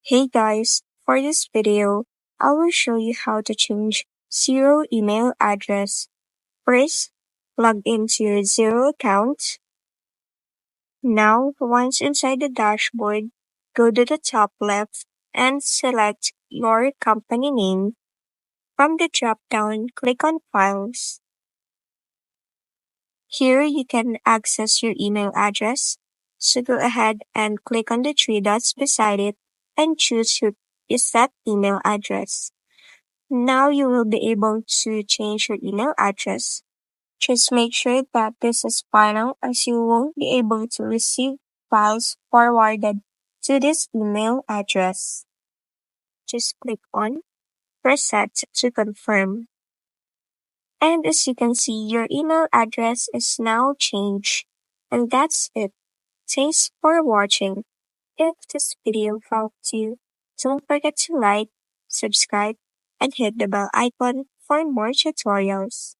Hey guys, for this video, I will show you how to change Xero email address. First, log into your Xero account. Now, once inside the dashboard, go to the top left and select your company name. From the drop-down, click on Files. Here you can access your email address. So go ahead and click on the three dots beside it and choose your set email address. Now you will be able to change your email address. Just make sure that this is final as you won't be able to receive files forwarded to this email address. Just click on Reset to confirm. And as you can see, your email address is now changed. And that's it. Thanks for watching. If this video helped you, don't forget to like, subscribe, and hit the bell icon for more tutorials.